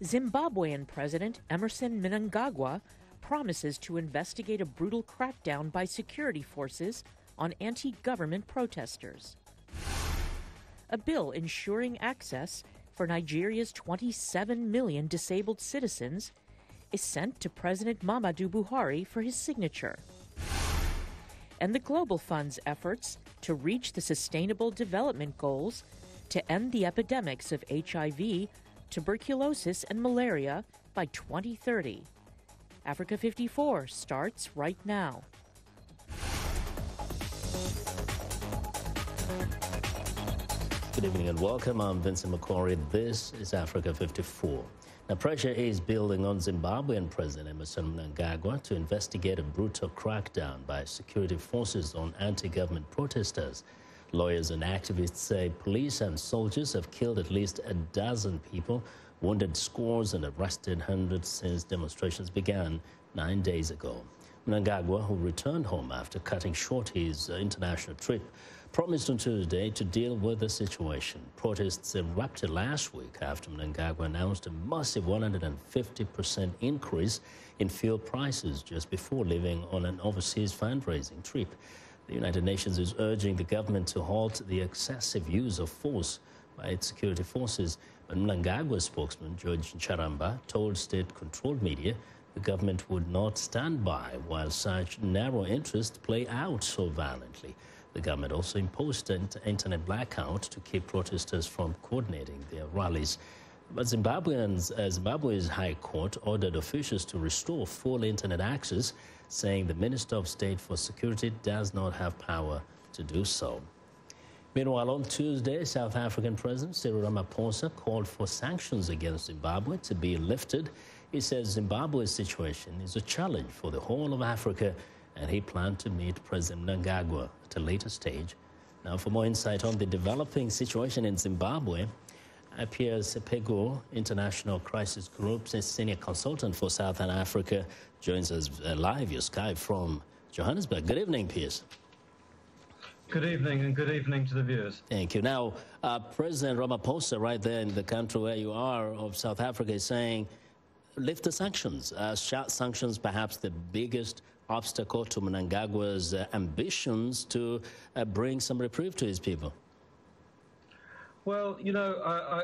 Zimbabwean President Emmerson Mnangagwa promises to investigate a brutal crackdown by security forces on anti-government protesters. A bill ensuring access for Nigeria's 27 million disabled citizens is sent to President Muhammadu Buhari for his signature. And the Global Fund's efforts to reach the Sustainable Development Goals to end the epidemics of HIV, tuberculosis, and malaria by 2030. Africa 54 starts right now. Good evening and welcome. I'm Vincent McCory. This is Africa 54. Now, pressure is building on Zimbabwean President Emmerson Mnangagwa to investigate a brutal crackdown by security forces on anti-government protesters. Lawyers and activists say police and soldiers have killed at least a dozen people, wounded scores, and arrested hundreds since demonstrations began 9 days ago. Mnangagwa, who returned home after cutting short his international trip, promised on Tuesday to deal with the situation. Protests erupted last week after Mnangagwa announced a massive 150% increase in fuel prices just before leaving on an overseas fundraising trip. The United Nations is urging the government to halt the excessive use of force by its security forces. But Mnangagwa's spokesman, George Charamba, told state-controlled media the government would not stand by while such narrow interests play out so violently. The government also imposed an internet blackout to keep protesters from coordinating their rallies. But Zimbabwe's High Court ordered officials to restore full internet access, saying the Minister of State for Security does not have power to do so. Meanwhile, on Tuesday, South African President Cyril Ramaphosa called for sanctions against Zimbabwe to be lifted. He says Zimbabwe's situation is a challenge for the whole of Africa, and he planned to meet President Mnangagwa at a later stage. Now, for more insight on the developing situation in Zimbabwe, Piers Pego, International Crisis Group's senior consultant for Southern Africa, joins us live via Skype from Johannesburg. Good evening, Piers. Good evening, and good evening to the viewers. Thank you. Now, President Ramaphosa, right there in the country where you are of South Africa, is saying, lift the sanctions. Sanctions perhaps the biggest obstacle to Mnangagwa's ambitions to bring some reprieve to his people. Well, you know,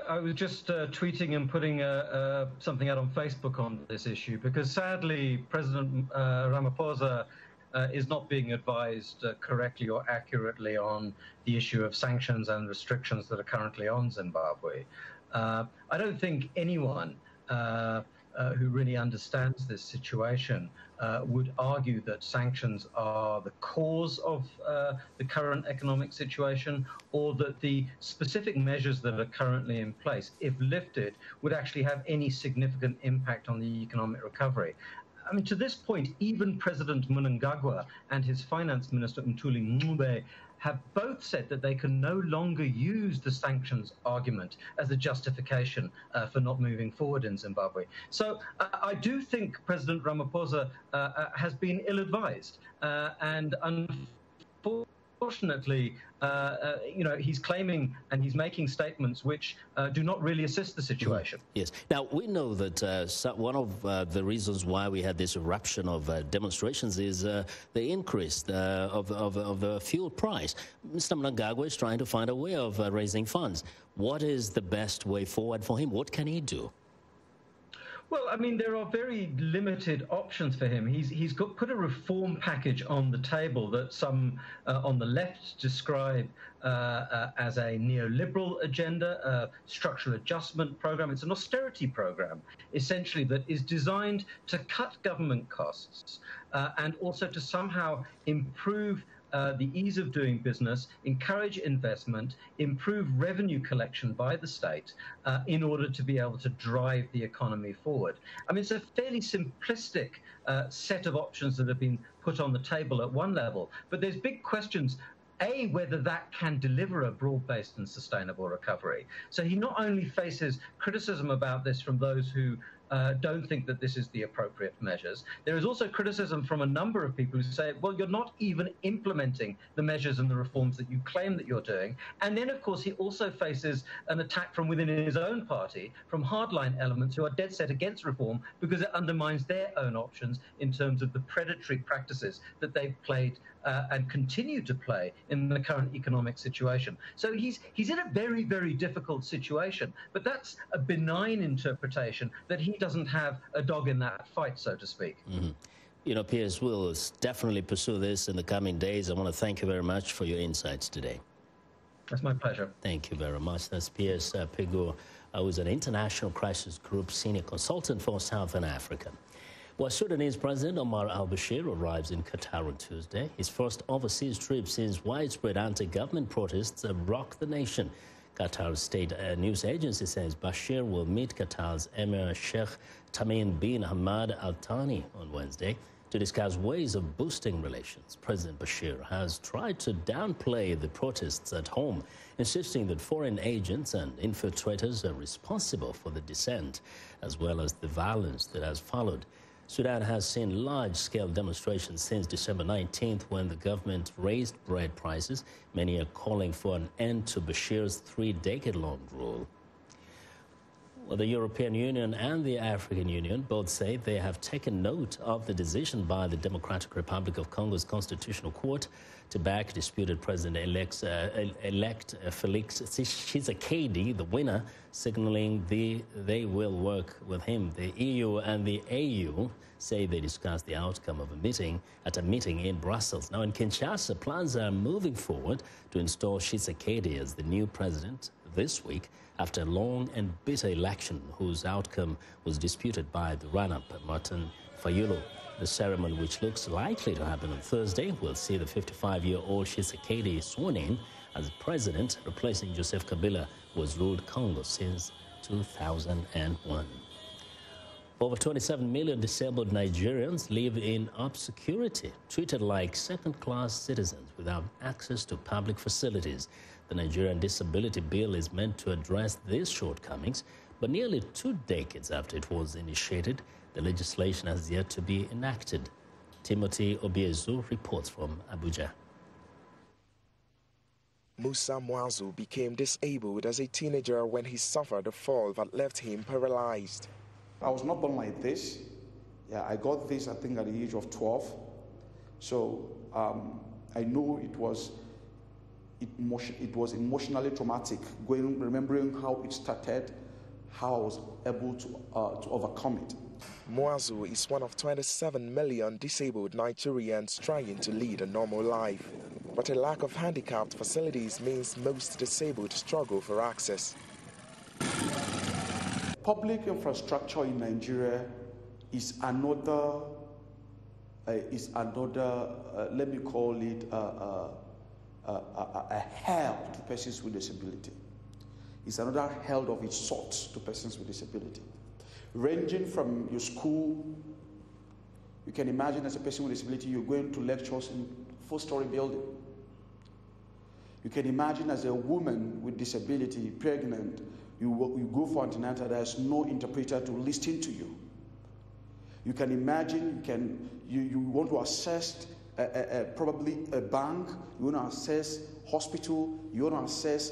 I was just tweeting and putting something out on Facebook on this issue because sadly President Ramaphosa is not being advised correctly or accurately on the issue of sanctions and restrictions that are currently on Zimbabwe. I don't think anyone who really understands this situation would argue that sanctions are the cause of the current economic situation, or that the specific measures that are currently in place, if lifted, would actually have any significant impact on the economic recovery. I mean, to this point, even President Mnangagwa and his finance minister, Mthuli Ncube, have both said that they can no longer use the sanctions argument as a justification for not moving forward in Zimbabwe. So I do think President Ramaphosa has been ill-advised, and unfortunately, you know, he's claiming and he's making statements which do not really assist the situation. Yes. Now, we know that one of the reasons why we had this eruption of demonstrations is the increase of the fuel price. Mr. Mnangagwa is trying to find a way of raising funds. What is the best way forward for him? What can he do? Well, I mean, there are very limited options for him. He's put a reform package on the table that some on the left describe as a neoliberal agenda, a structural adjustment program. It's an austerity program, essentially, that is designed to cut government costs and also to somehow improve the ease of doing business, encourage investment, improve revenue collection by the state in order to be able to drive the economy forward. I mean, it's a fairly simplistic set of options that have been put on the table at one level, but there's big questions. A, whether that can deliver a broad-based and sustainable recovery. So he not only faces criticism about this from those who don't think that this is the appropriate measures. There is also criticism from a number of people who say, well, you're not even implementing the measures and the reforms that you claim that you're doing. And then, of course, he also faces an attack from within his own party, from hardline elements who are dead set against reform because it undermines their own options in terms of the predatory practices that they've played and continue to play in the current economic situation. So he's in a very, very difficult situation, but that's a benign interpretation that he doesn't have a dog in that fight, so to speak. Mm-hmm. You know, Piers, we'll definitely pursue this in the coming days. I want to thank you very much for your insights today. That's my pleasure. Thank you very much. That's Piers Pegu, who's an International Crisis Group Senior Consultant for Southern Africa. Well, Sudanese President Omar al-Bashir arrives in Qatar on Tuesday, his first overseas trip since widespread anti-government protests rocked the nation. Qatar's state news agency says Bashir will meet Qatar's Emir Sheikh Tamim bin Hamad Al Thani on Wednesday to discuss ways of boosting relations. President Bashir has tried to downplay the protests at home, insisting that foreign agents and infiltrators are responsible for the dissent, as well as the violence that has followed. Sudan has seen large-scale demonstrations since December 19th when the government raised bread prices. Many are calling for an end to Bashir's three-decade-long rule. Well, the European Union and the African Union both say they have taken note of the decision by the Democratic Republic of Congo's Constitutional Court to back disputed President-elect Felix Tshisekedi, the winner, signaling they will work with him. The EU and the AU say they discussed the outcome of a meeting in Brussels. Now in Kinshasa, plans are moving forward to install Tshisekedi as the new president this week after a long and bitter election whose outcome was disputed by the runner-up, Martin Fayulu. The ceremony, which looks likely to happen on Thursday, will see the 55-year-old Tshisekedi sworn in as president, replacing Joseph Kabila, who has ruled Congo since 2001. Over 27 million disabled Nigerians live in obscurity, treated like second-class citizens without access to public facilities. The Nigerian Disability Bill is meant to address these shortcomings, but nearly 2 decades after it was initiated, the legislation has yet to be enacted. Timothy Obiezu reports from Abuja. Musa Mwazu became disabled as a teenager when he suffered a fall that left him paralyzed. I was not born like this. Yeah, I got this, I think, at the age of 12. So I know it was emotionally traumatic, remembering how it started, how I was able to overcome it. Mwazu is one of 27 million disabled Nigerians trying to lead a normal life. But a lack of handicapped facilities means most disabled struggle for access. Public infrastructure in Nigeria is another, let me call it a hell to persons with disability. It's another hell of its sort to persons with disability. Ranging from your school, you can imagine as a person with disability, you're going to lectures in a 4-story building. You can imagine as a woman with disability, pregnant, you go for antenatal, there's no interpreter to listen to you. You can imagine you want to access probably a bank, you want to access hospital, you want to access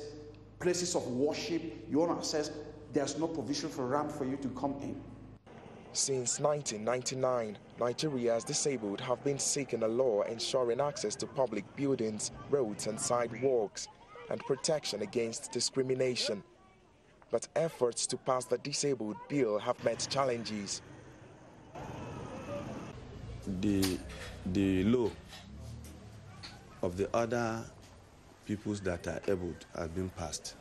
places of worship, you want to access, there's no provision for ramp for you to come in. Since 1999, Nigeria's disabled have been seeking a law ensuring access to public buildings, roads and sidewalks, and protection against discrimination. But efforts to pass the disabled bill have met challenges. The law of the other peoples that are able has been passed.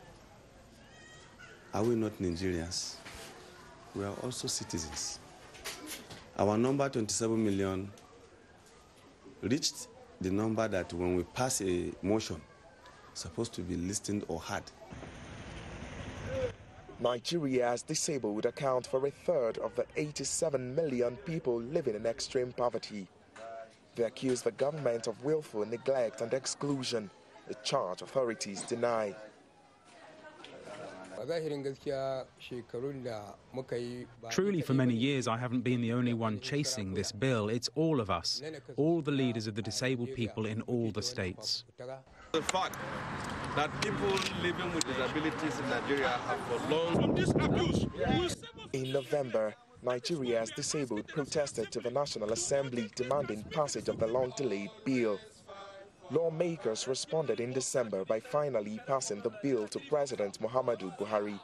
Are we not Nigerians? We are also citizens. Our number, 27 million, reached the number that when we pass a motion, it's supposed to be listened or heard. Nigeria's disabled account for a third of the 87 million people living in extreme poverty. They accuse the government of willful neglect and exclusion, a charge authorities deny. Truly, for many years, I haven't been the only one chasing this bill. It's all of us, all the leaders of the disabled people in all the states. The fact that people living with disabilities in Nigeria have for long from this abuse. In November, Nigeria's disabled protested to the National Assembly demanding passage of the long-delayed bill. Lawmakers responded in December by finally passing the bill to President Muhammadu Buhari.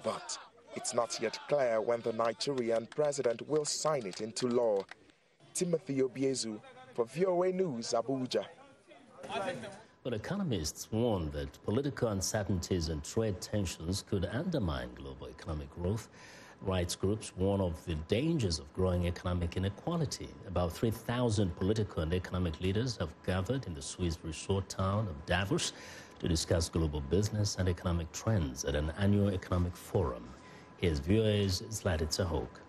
But it's not yet clear when the Nigerian president will sign it into law. Timothy Obiezu for VOA News, Abuja. But economists warn that political uncertainties and trade tensions could undermine global economic growth. Rights groups warn of the dangers of growing economic inequality. About 3,000 political and economic leaders have gathered in the Swiss resort town of Davos to discuss global business and economic trends at an annual economic forum. Here's VOA's Zlatica Hoke.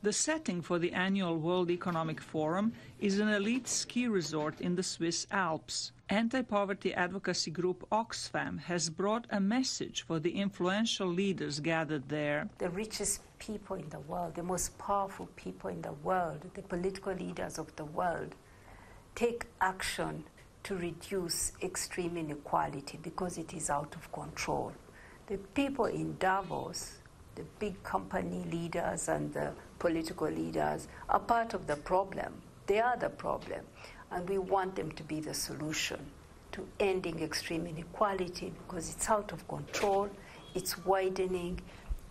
The setting for the annual World Economic Forum is an elite ski resort in the Swiss Alps. Anti-poverty advocacy group Oxfam has brought a message for the influential leaders gathered there. The richest people in the world, the most powerful people in the world, the political leaders of the world, take action to reduce extreme inequality because it is out of control. The people in Davos, the big company leaders and the political leaders, are part of the problem. They are the problem, and we want them to be the solution to ending extreme inequality because it's out of control, it's widening,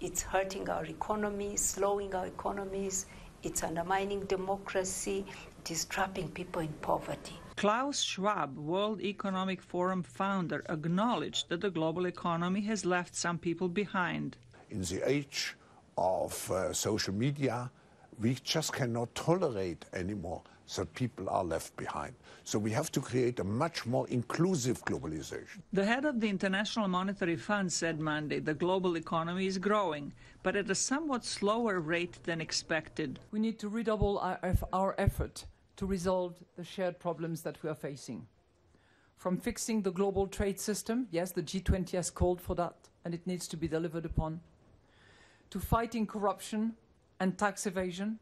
it's hurting our economies, slowing our economies, it's undermining democracy, it is trapping people in poverty. Klaus Schwab, World Economic Forum founder, acknowledged that the global economy has left some people behind. In the age of social media, we just cannot tolerate anymore that people are left behind. So we have to create a much more inclusive globalization. The head of the International Monetary Fund said Monday the global economy is growing, but at a somewhat slower rate than expected. We need to redouble our effort to resolve the shared problems that we are facing. From fixing the global trade system, yes, the G20 has called for that, and it needs to be delivered upon, to fighting corruption and tax evasion,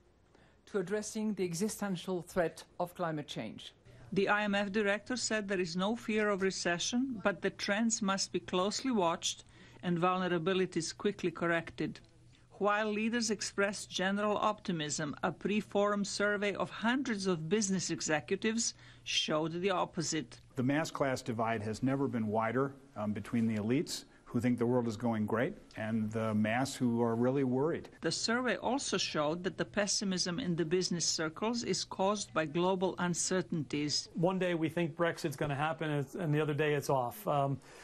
to addressing the existential threat of climate change. The IMF director said there is no fear of recession, but the trends must be closely watched and vulnerabilities quickly corrected. While leaders expressed general optimism, a pre-forum survey of hundreds of business executives showed the opposite. The mass-class divide has never been wider between the elites, who think the world is going great, and the mass who are really worried. The survey also showed that the pessimism in the business circles is caused by global uncertainties. One day we think Brexit's going to happen, and the other day it's off.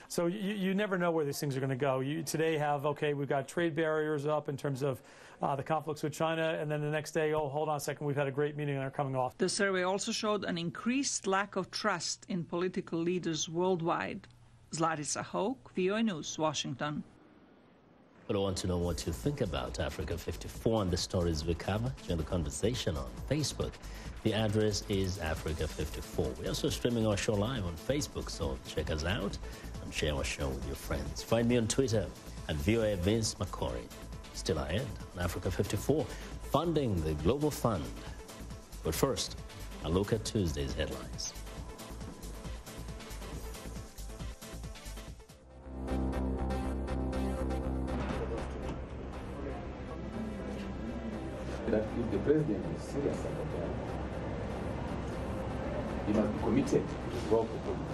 So you never know where these things are going to go. You today have, okay, we've got trade barriers up in terms of the conflicts with China, and then the next day, oh, hold on a second, we've had a great meeting and they're coming off. The survey also showed an increased lack of trust in political leaders worldwide. Zlatica Hoke, VOA News, Washington. But I want to know what you think about Africa 54 and the stories we cover. Join the conversation on Facebook. The address is Africa 54. We're also streaming our show live on Facebook, so check us out and share our show with your friends. Find me on Twitter at VOA Vince McCory. Still ahead on Africa 54, funding the Global Fund. But first, a look at Tuesday's headlines. That if the president is serious about that, he must be committed to solve the problem.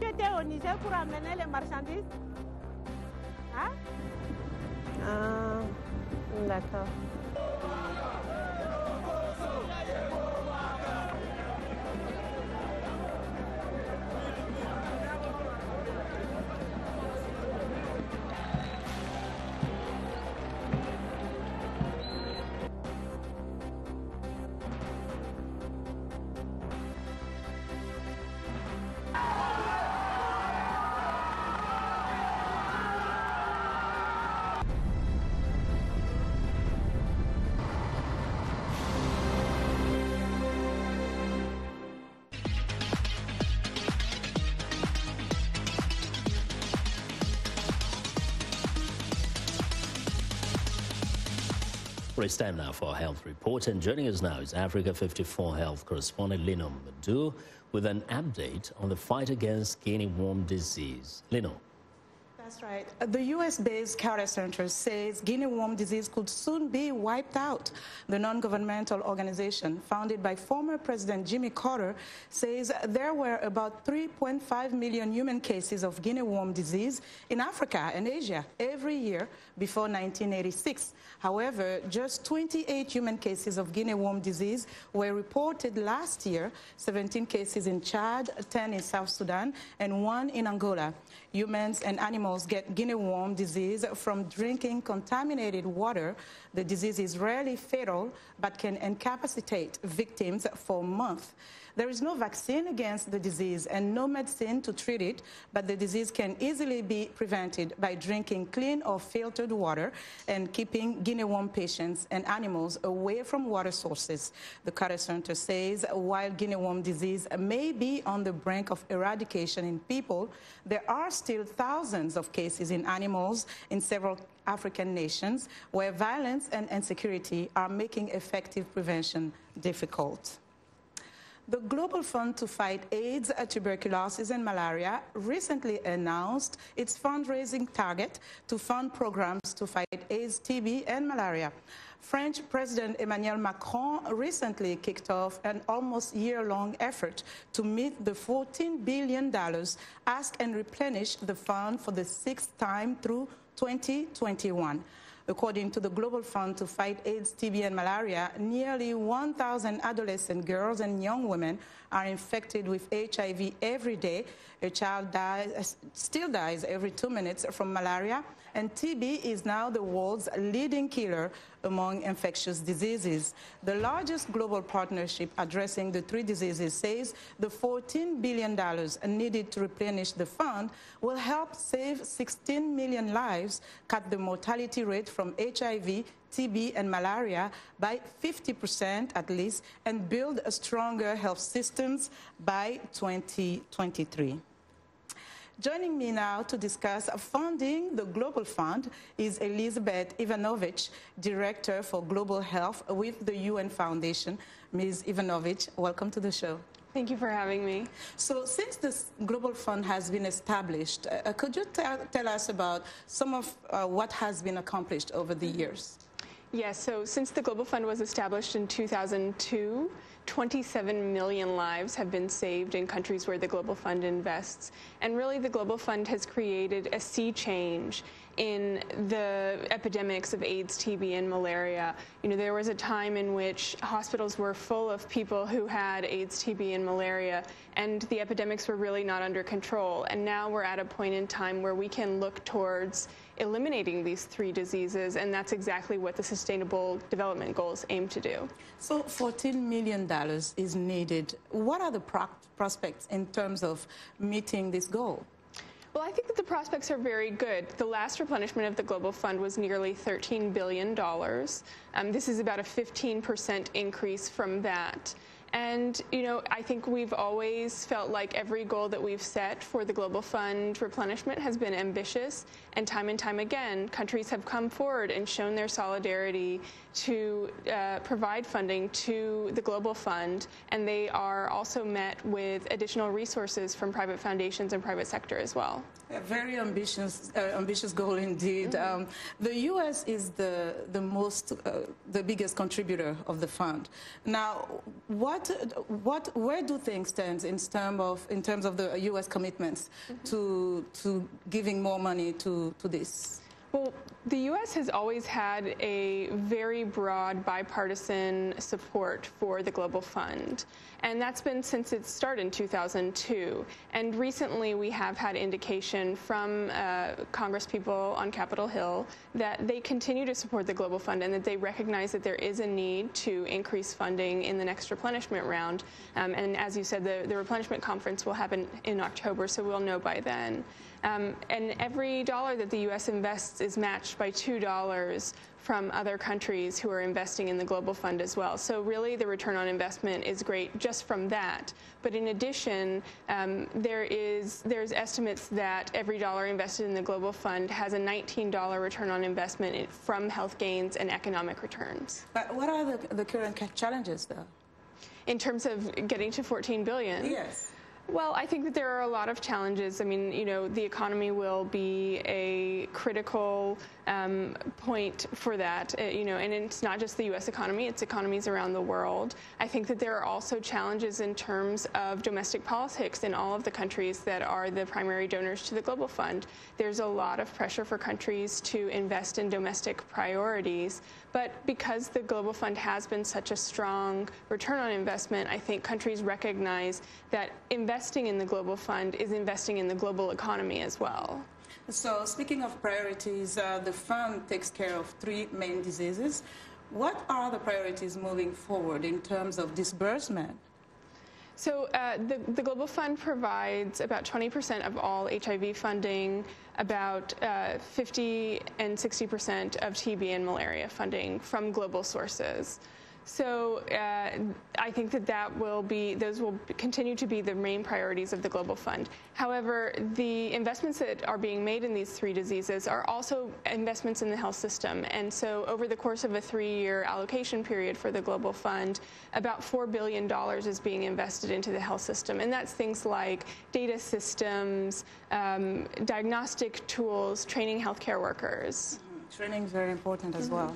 Tu étais au Niger pour amener les marchandises? Hein? Ah, d'accord. Well, it's time now for a health report, and joining us now is Africa 54 health correspondent Lino Madu with an update on the fight against guinea worm disease. Lino. That's right. The U.S.-based Carter Center says guinea worm disease could soon be wiped out. The non-governmental organization, founded by former President Jimmy Carter, says there were about 3.5 million human cases of guinea worm disease in Africa and Asia every year before 1986. However, just 28 human cases of guinea worm disease were reported last year, 17 cases in Chad, 10 in South Sudan, and 1 in Angola. Humans and animals get guinea worm disease from drinking contaminated water. The disease is rarely fatal, but can incapacitate victims for months. There is no vaccine against the disease and no medicine to treat it, but the disease can easily be prevented by drinking clean or filtered water and keeping guinea worm patients and animals away from water sources. The Carter Center says while guinea worm disease may be on the brink of eradication in people, there are still thousands of cases in animals in several African nations where violence and insecurity are making effective prevention difficult. The Global Fund to Fight AIDS, Tuberculosis, and Malaria recently announced its fundraising target to fund programs to fight AIDS, TB, and malaria. French President Emmanuel Macron recently kicked off an almost year-long effort to meet the $14 billion ask and replenish the fund for the 6th time through 2021. According to the Global Fund to Fight AIDS, TB, and Malaria, nearly 1,000 adolescent girls and young women are infected with HIV every day. A child still dies every 2 minutes from malaria, and TB is now the world's leading killer among infectious diseases. The largest global partnership addressing the 3 diseases says the $14 billion needed to replenish the fund will help save 16 million lives, cut the mortality rate from HIV, TB, and malaria by 50% at least, and build stronger health systems by 2023. Joining me now to discuss funding the Global Fund is Elizabeth Ivanovich, Director for Global Health with the UN Foundation. Ms. Ivanovich, welcome to the show. Thank you for having me. So since this Global Fund has been established, could you tell us about some of what has been accomplished over the years? Yes, so since the Global Fund was established in 2002, 27 million lives have been saved in countries where the Global Fund invests. And really, the Global Fund has created a sea change in the epidemics of AIDS, TB, and malaria. You know, there was a time in which hospitals were full of people who had AIDS, TB, and malaria, and the epidemics were really not under control. And now we're at a point in time where we can look towards eliminating these 3 diseases, and that's exactly what the Sustainable Development Goals aim to do. So $14 million is needed. What are the prospects in terms of meeting this goal? Well, I think that the prospects are very good. The last replenishment of the Global Fund was nearly $13 billion. This is about a 15% increase from that. And, you know, I think we've always felt like every goal that we've set for the Global Fund replenishment has been ambitious, and time again, countries have come forward and shown their solidarity to provide funding to the Global Fund, and they are also met with additional resources from private foundations and private sector as well. A very ambitious goal indeed. Mm-hmm. The U.S. is the biggest contributor of the fund. Now, where do things stand in terms of the U.S. commitments to giving more money to this? Well, the U.S. has always had a very broad bipartisan support for the Global Fund, and that's been since its start in 2002. And recently we have had indication from congresspeople on Capitol Hill that they continue to support the Global Fund and that they recognize that there is a need to increase funding in the next replenishment round. And as you said, the replenishment conference will happen in October, so we'll know by then. And every dollar that the U.S. invests is matched by $2 from other countries who are investing in the Global Fund as well. So really the return on investment is great just from that. But in addition, there's estimates that every dollar invested in the Global Fund has a $19 return on investment from health gains and economic returns. But what are the current challenges, though? In terms of getting to 14 billion? Yes. Well, I think that there are a lot of challenges. I mean, you know, the economy will be a critical point for that, you know, and it's not just the U.S. economy, it's economies around the world. I think that there are also challenges in terms of domestic politics in all of the countries that are the primary donors to the Global Fund. There's a lot of pressure for countries to invest in domestic priorities, but because the Global Fund has been such a strong return on investment, I think countries recognize that investing in the Global Fund is investing in the global economy as well. So speaking of priorities, the fund takes care of 3 main diseases. What are the priorities moving forward in terms of disbursement? So the Global Fund provides about 20% of all HIV funding, about 50 and 60% of TB and malaria funding from global sources. So I think that those will continue to be the main priorities of the Global Fund. However, the investments that are being made in these 3 diseases are also investments in the health system. And so over the course of a 3-year allocation period for the Global Fund, about $4 billion is being invested into the health system. And that's things like data systems, diagnostic tools, training healthcare workers. Training is very important as well.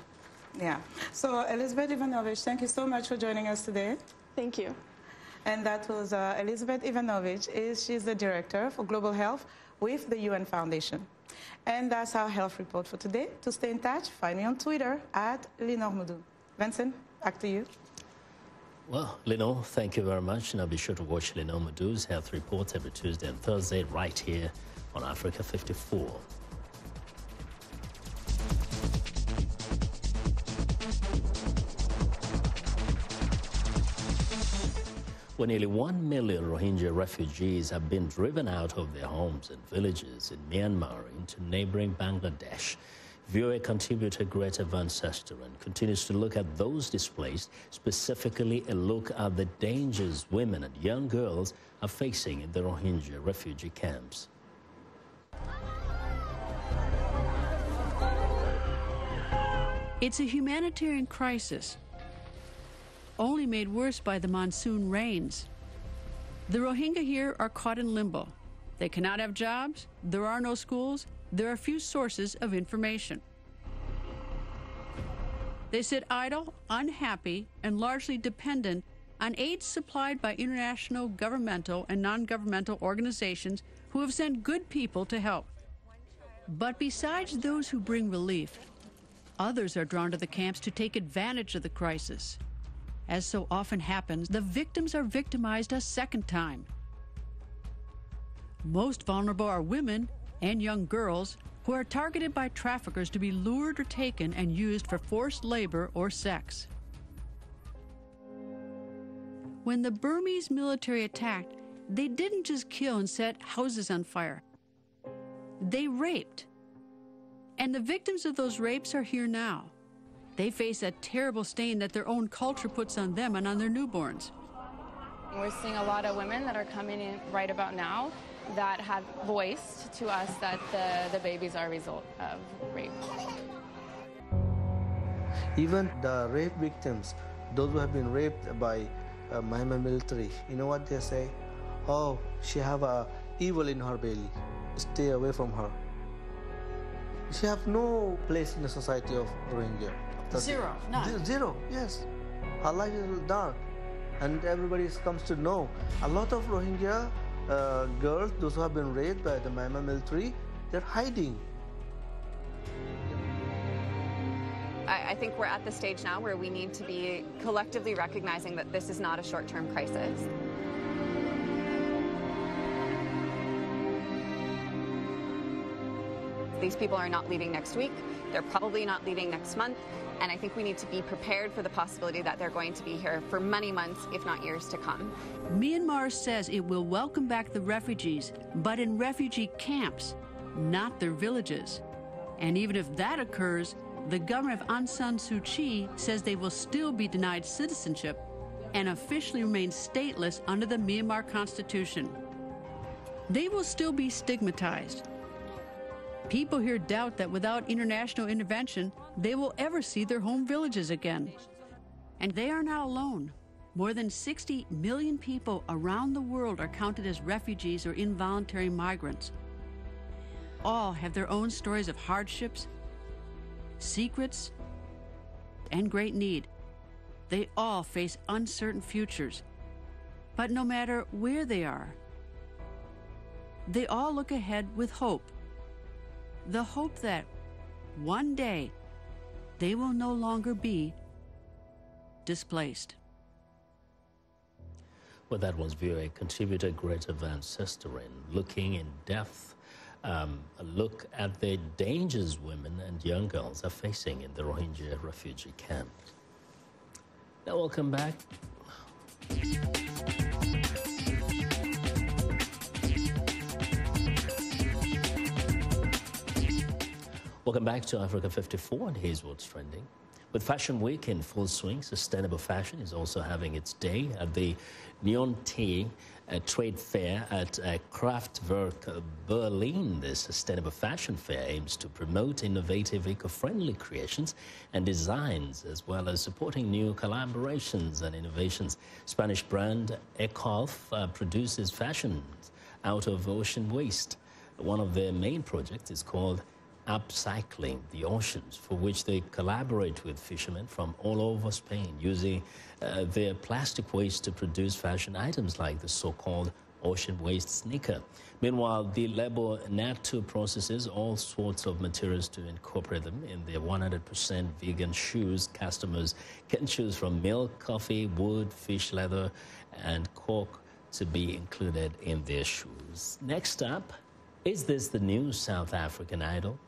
Yeah. So Elizabeth Ivanovich, thank you so much for joining us today. Thank you. And that was Elizabeth Ivanovich. She's the Director for Global Health with the UN Foundation. And that's our health report for today. To stay in touch, find me on Twitter at Lenore Modou. Vincent, back to you. Well, Lenore, thank you very much. Now be sure to watch Lenore Modou's health reports every Tuesday and Thursday right here on Africa 54. Well, nearly 1 million Rohingya refugees have been driven out of their homes and villages in Myanmar into neighboring Bangladesh. VOA contributor Greta Van Susteren continues to look at those displaced, specifically a look at the dangers women and young girls are facing in the Rohingya refugee camps. It's a humanitarian crisis, only made worse by the monsoon rains. The Rohingya here are caught in limbo. They cannot have jobs, there are no schools, there are few sources of information. They sit idle, unhappy, and largely dependent on aid supplied by international governmental and non-governmental organizations who have sent good people to help. But besides those who bring relief, others are drawn to the camps to take advantage of the crisis. As so often happens, the victims are victimized a second time. Most vulnerable are women and young girls who are targeted by traffickers to be lured or taken and used for forced labor or sex. When the Burmese military attacked, they didn't just kill and set houses on fire. They raped. And the victims of those rapes are here now. They face a terrible stain that their own culture puts on them and on their newborns. We're seeing a lot of women that are coming in right about now that have voiced to us that the babies are a result of rape. Even the rape victims, those who have been raped by Myanmar military, you know what they say? Oh, she have a evil in her belly. Stay away from her. She have no place in the society of Rohingya. Zero, none. Zero, yes. Her life is dark. And everybody comes to know. A lot of Rohingya girls, those who have been raped by the Myanmar military, they're hiding. I think we're at the stage now where we need to be collectively recognizing that this is not a short-term crisis. These people are not leaving next week. They're probably not leaving next month. And I think we need to be prepared for the possibility that they're going to be here for many months, if not years to come. Myanmar says it will welcome back the refugees, but in refugee camps, not their villages. And even if that occurs, the government of Aung San Suu Kyi says they will still be denied citizenship and officially remain stateless under the Myanmar Constitution. They will still be stigmatized. People here doubt that without international intervention, they will ever see their home villages again. And they are not alone. More than 60 million people around the world are counted as refugees or involuntary migrants. All have their own stories of hardships, secrets, and great need. They all face uncertain futures. But no matter where they are, they all look ahead with hope. The hope that one day they will no longer be displaced. Well, that was VOA contributor Greta Van Susteren looking in depth, a look at the dangers women and young girls are facing in the Rohingya refugee camp. Now, welcome back. Welcome back to Africa 54, and here's what's trending. With Fashion Week in full swing, sustainable fashion is also having its day at the Nyon T trade fair at Kraftwerk Berlin. The sustainable fashion fair aims to promote innovative, eco-friendly creations and designs, as well as supporting new collaborations and innovations. Spanish brand Ecolf produces fashions out of ocean waste. One of their main projects is called Upcycling the Oceans, for which they collaborate with fishermen from all over Spain, using their plastic waste to produce fashion items like the so-called ocean waste sneaker. Meanwhile, the label Nat2 processes all sorts of materials to incorporate them in their 100% vegan shoes. Customers can choose from milk, coffee, wood, fish leather, and cork to be included in their shoes. Next up, is this the new South African Idol?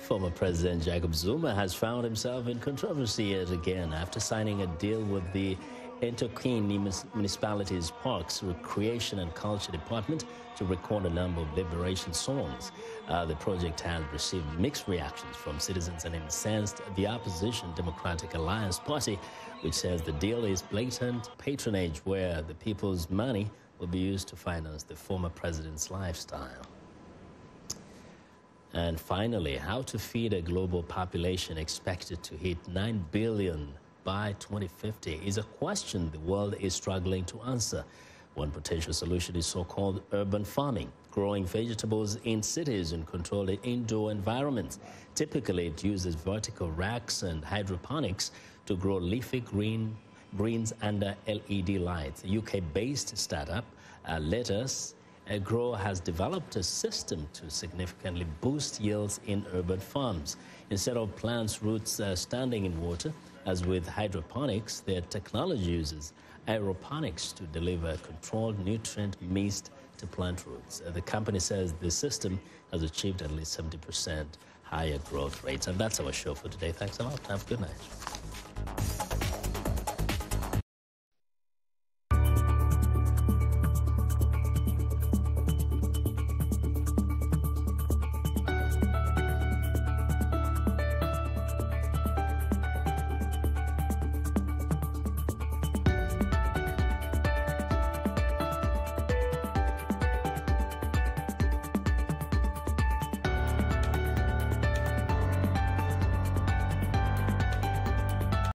Former President Jacob Zuma has found himself in controversy yet again after signing a deal with the eThekwini Municipality's Parks, Recreation and Culture Department to record a number of liberation songs. The project has received mixed reactions from citizens and incensed the opposition Democratic Alliance Party, which says the deal is blatant patronage where the people's money will be used to finance the former president's lifestyle. And finally, how to feed a global population expected to hit 9 billion by 2050 is a question the world is struggling to answer. One potential solution is so-called urban farming, growing vegetables in cities in controlled indoor environments. Typically, it uses vertical racks and hydroponics to grow leafy greens under LED lights. A UK-based startup, Lettuce Grow, has developed a system to significantly boost yields in urban farms. Instead of plants' roots standing in water, as with hydroponics, their technology uses aeroponics to deliver controlled nutrient mist to plant roots. The company says the system has achieved at least 70% higher growth rates. And that's our show for today. Thanks a lot. Have a good night.